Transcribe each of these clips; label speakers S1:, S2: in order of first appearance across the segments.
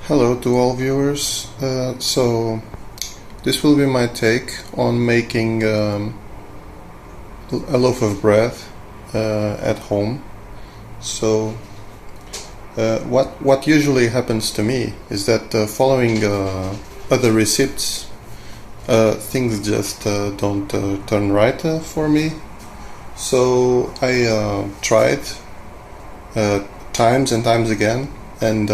S1: Hello to all viewers. So this will be my take on making a loaf of bread at home. So what usually happens to me is that following other receipts, things just don't turn right for me. So I tried times and times again, and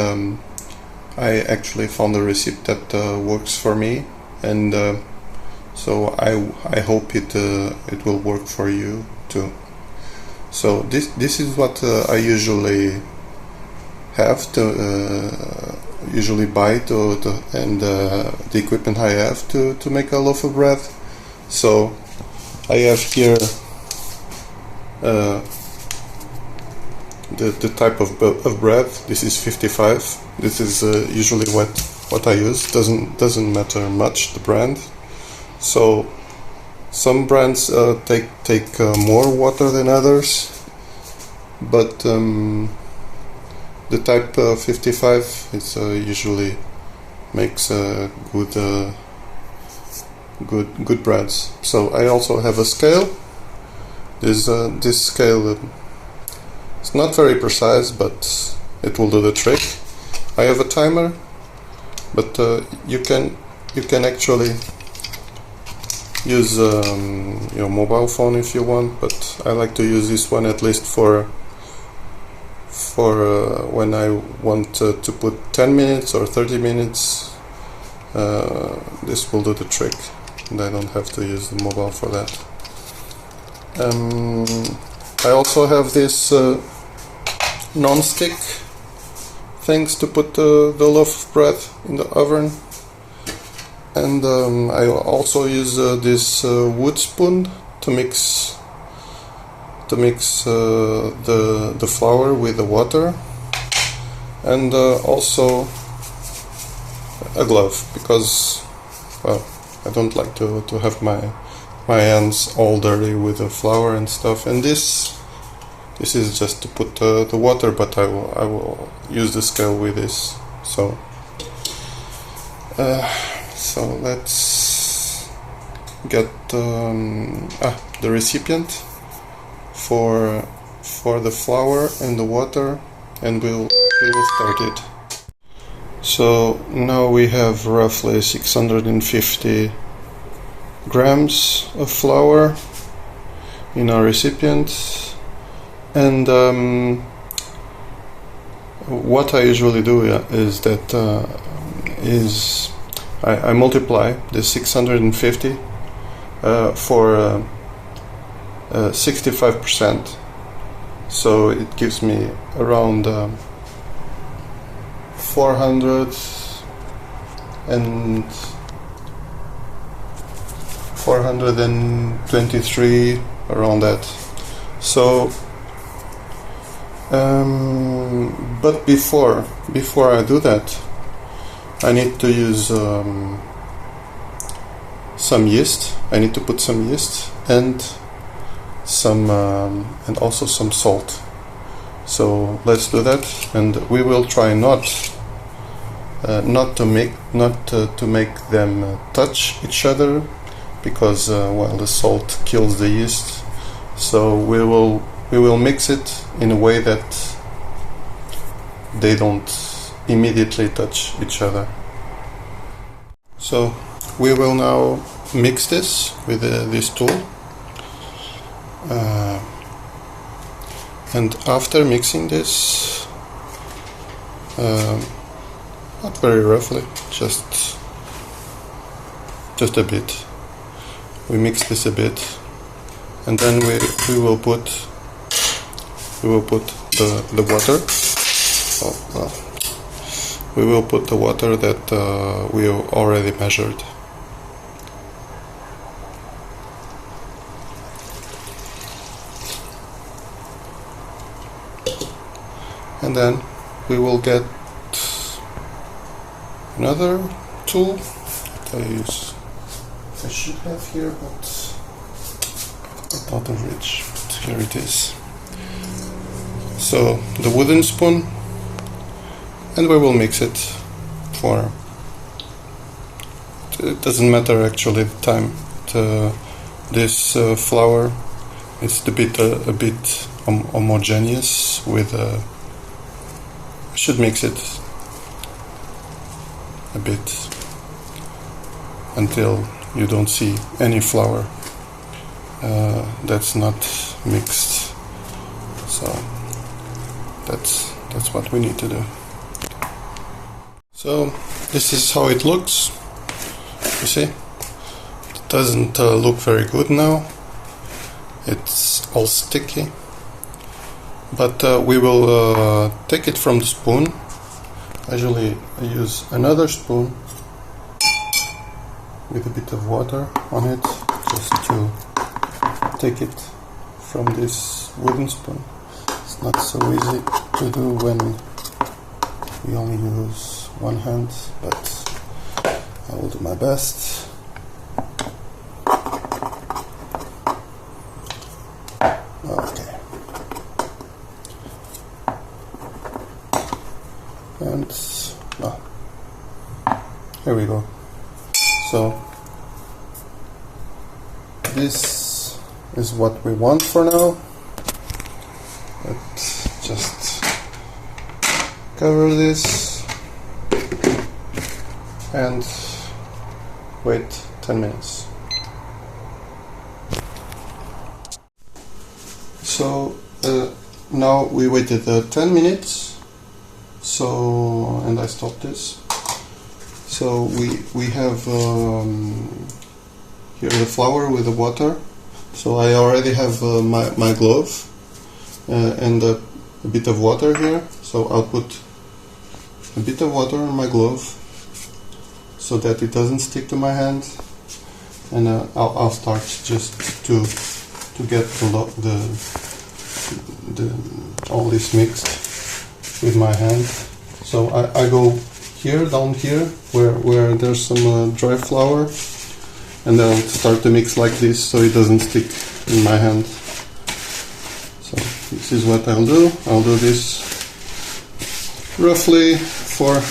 S1: I actually found a recipe that works for me, and so I hope it will work for you too. So this is what I usually have to usually buy and the equipment I have to make a loaf of bread. So I have here the type of bread. This is 55. This is usually what I use. Doesn't matter much the brand. So some brands take more water than others, but the type 55 is usually makes good breads. So I also have a scale. This scale it's not very precise, but it will do the trick. I have a timer, but you can actually use your mobile phone if you want, but I like to use this one at least for when I want to put 10 minutes or 30 minutes. This will do the trick, and I don't have to use the mobile for that. I also have this non-stick things to put the loaf of bread in the oven, and I also use this wood spoon to mix the flour with the water, and also a glove, because well, I don't like to have my hands all dirty with the flour and stuff. And this is just to put the water, but I will use the scale with this. So let's get the recipient for the flour and the water, and we will start it. So now we have roughly 650 grams of flour in our recipient. And what I usually do is that I multiply the 650 for 65%, so it gives me around 423, around that. So but before I do that, I need to use some yeast. I need to put some yeast and also some salt. So let's do that, and we will try not to make them touch each other, because well, the salt kills the yeast. So we will mix it in a way that they don't immediately touch each other. So we will now mix this with this tool, and after mixing this, not very roughly, just a bit, we mix this a bit, and then we will put the water. Oh, well, we will put the water that we already measured. And then we will get another tool that I should have here, but I'm out of reach. But here it is. So the wooden spoon, and we will mix it for, it doesn't matter actually the time. This flour is a bit homogeneous with I should mix it a bit until you don't see any flour that's not mixed. So that's what we need to do. So this is how it looks. You see, it doesn't look very good now. It's all sticky, but we will take it from the spoon. Usually I use another spoon with a bit of water on it, just to take it from this wooden spoon. It's not so easy to do when we only use one hand, but I will do my best. Okay. And here we go. So this is what we want for now. Let's just cover this and wait 10 minutes. So now we waited 10 minutes. So, and I stopped this. So we have here the flour with the water. So I already have my glove and a bit of water here. So I'll put a bit of water on my glove so that it doesn't stick to my hand, and I'll start just to get all this mixed with my hand. So I go here, down here, where there's some dry flour, and then I'll start to mix like this so it doesn't stick in my hand. So this is what I'll do. I'll do this roughly for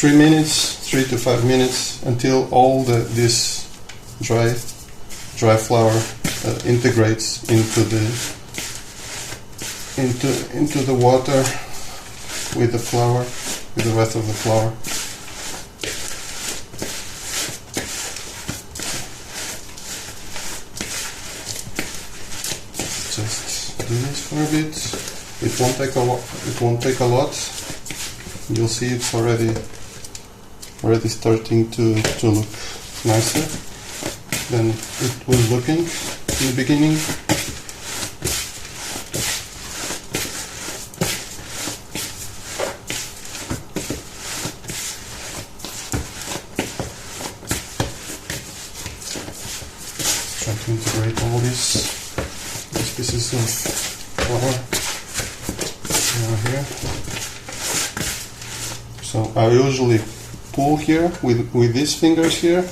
S1: 3 to 5 minutes until all this dry flour integrates into the water with the flour, with the rest of the flour. Just do this for a bit. It won't take a lot. You'll see it's already starting to look nicer than it was looking in the beginning. Try to integrate all these pieces of flour here. So I usually pull here with these fingers here.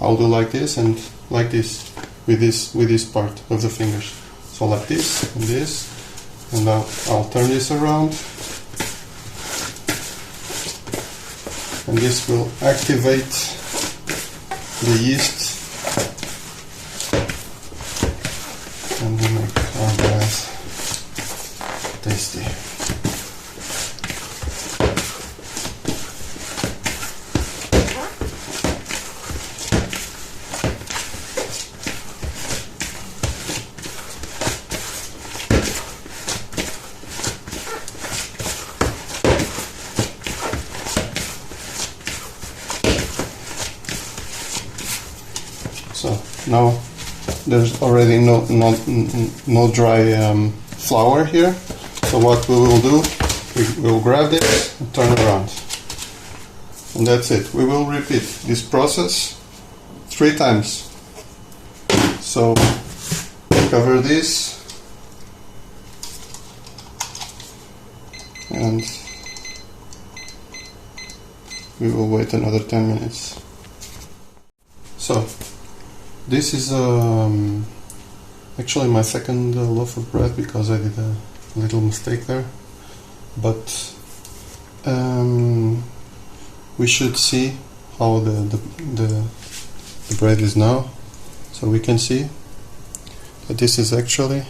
S1: I'll do like this and like this with this part of the fingers. So like this and this, and now I'll turn this around, and this will activate the yeast, and will make our bread tasty. So now there's already no dry flour here. So what we will do, we will grab this and turn around, and that's it. We will repeat this process 3 times. So cover this, and we will wait another 10 minutes. So this is actually my second loaf of bread, because I did a little mistake there, but we should see how the bread is now. So we can see that this is actually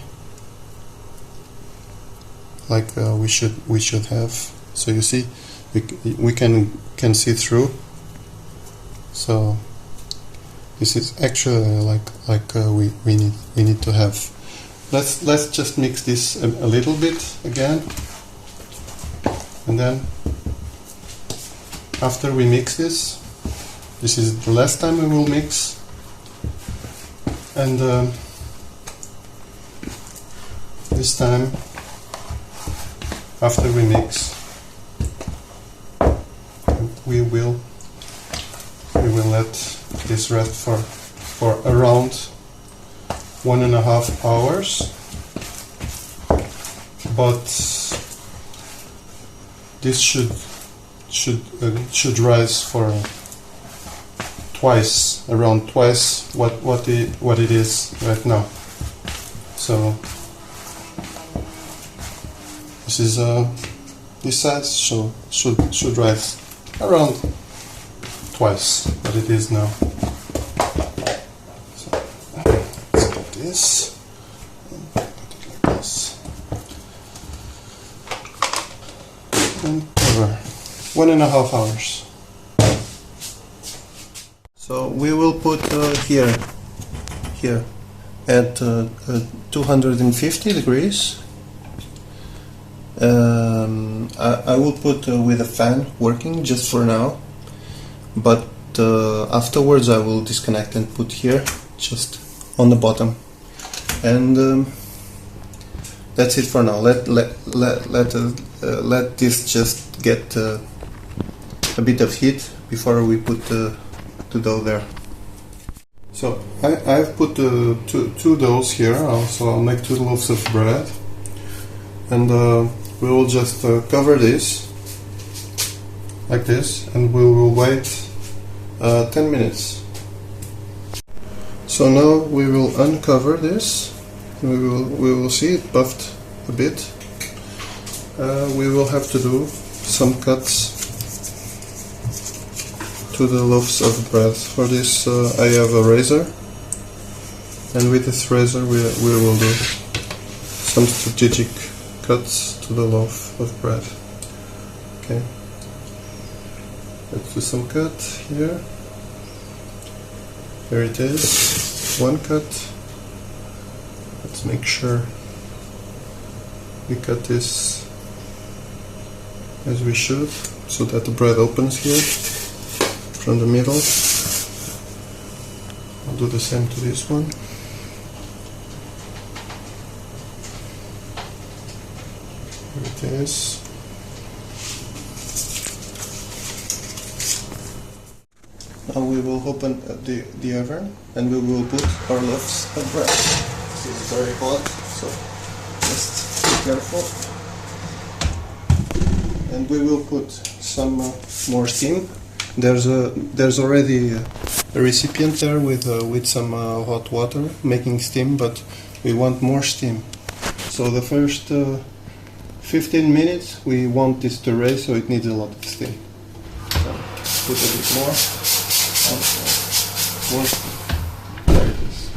S1: like we should have. So you see, we can see through. So this is actually like we need to have. Let's just mix this a little bit again, and then after we mix this is the last time we will mix, and this time after we mix we will let this rest for around 1.5 hours, but this should rise for around twice what it is right now. So this is this size should rise around twice what it is now. So let's put this and put it like this and cover 1.5 hours. So we will put here at 250 degrees. I will put with a fan working just for now, but afterwards I will disconnect and put here just on the bottom, and that's it for now. Let this just get a bit of heat before we put the dough there. So I've put two doughs here, so I'll make 2 loaves of bread, and we will just cover this like this, and we will wait 10 minutes. So now we will uncover this. We will see it buffed a bit. We will have to do some cuts to the loaves of bread. For this I have a razor, and with this razor we will do some strategic cuts to the loaf of bread. Okay, let's do some cut here. Here it is, one cut. Let's make sure we cut this as we should, so that the bread opens here from the middle. I'll do the same to this one. Here it is. Now we will open the oven, and we will put our loaves of bread. This is very hot, so just be careful. And we will put some more steam. There's already a recipient there with some hot water making steam, but we want more steam. So the first 15 minutes we want this to raise, so it needs a lot of steam. So put a bit more. There it is.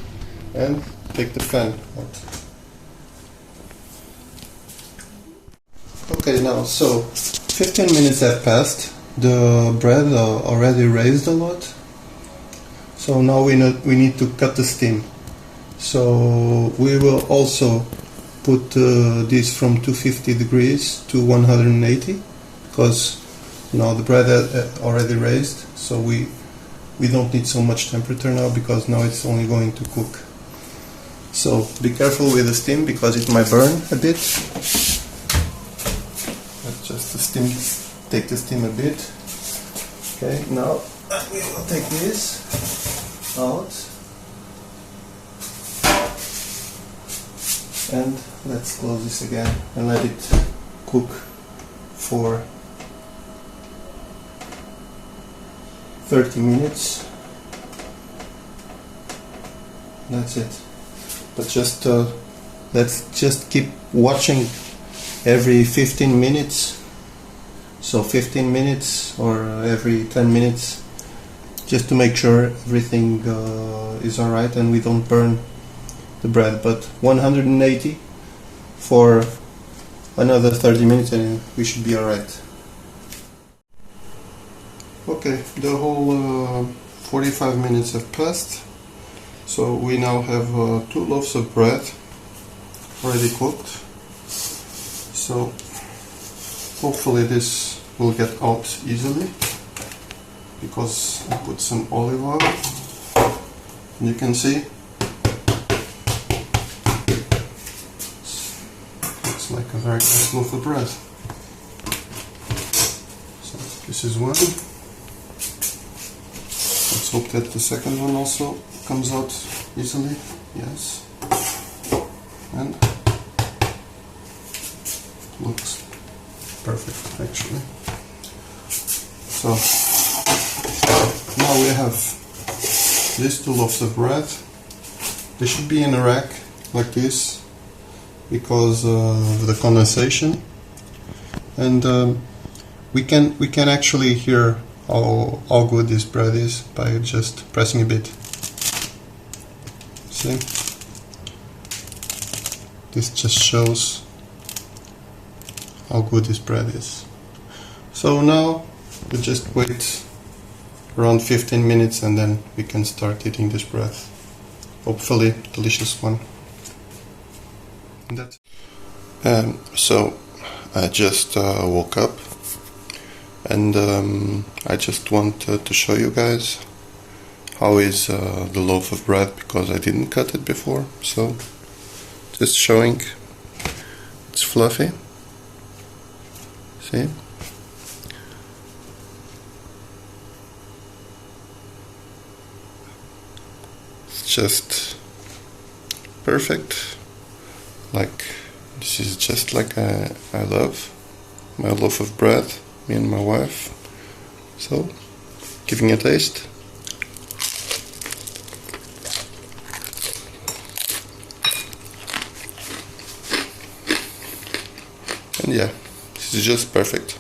S1: And take the fan out. Okay, now so 15 minutes have passed. The bread already raised a lot, so now we need to cut the steam. So we will also put this from 250 degrees to 180, because now the bread already raised, so we don't need so much temperature now, because now it's only going to cook. So be careful with the steam, because it might burn a bit. Let's just take the steam a bit. Okay, now we will take this out, and let's close this again and let it cook for 30 minutes. That's it. But just let's just keep watching every 15 minutes, so 15 minutes or every 10 minutes, just to make sure everything is alright and we don't burn the bread. But 180 for another 30 minutes and we should be alright. Okay, the whole 45 minutes have passed, so we now have 2 loaves of bread already cooked. So hopefully this will get out easily, because I put some olive oil, and you can see it's like a very nice loaf of bread. So this is one. Let's hope that the second one also comes out easily. Yes. And looks perfect actually. So now we have these 2 loaves of bread. They should be in a rack like this because of the condensation, and we can actually hear how good this bread is by just pressing a bit. See? This just shows how good this bread is. So now we just wait around 15 minutes and then we can start eating this bread. Hopefully delicious one. And that's so I just woke up, and I just want to show you guys how is the loaf of bread, because I didn't cut it before. So just showing, it's fluffy, see? It's just perfect, like this is just like I love my loaf of bread, me and my wife. So, giving a taste. And yeah, this is just perfect.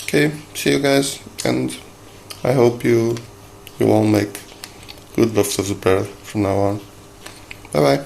S1: Okay, see you guys, and I hope you all make good loaves of bread from now on. Bye bye.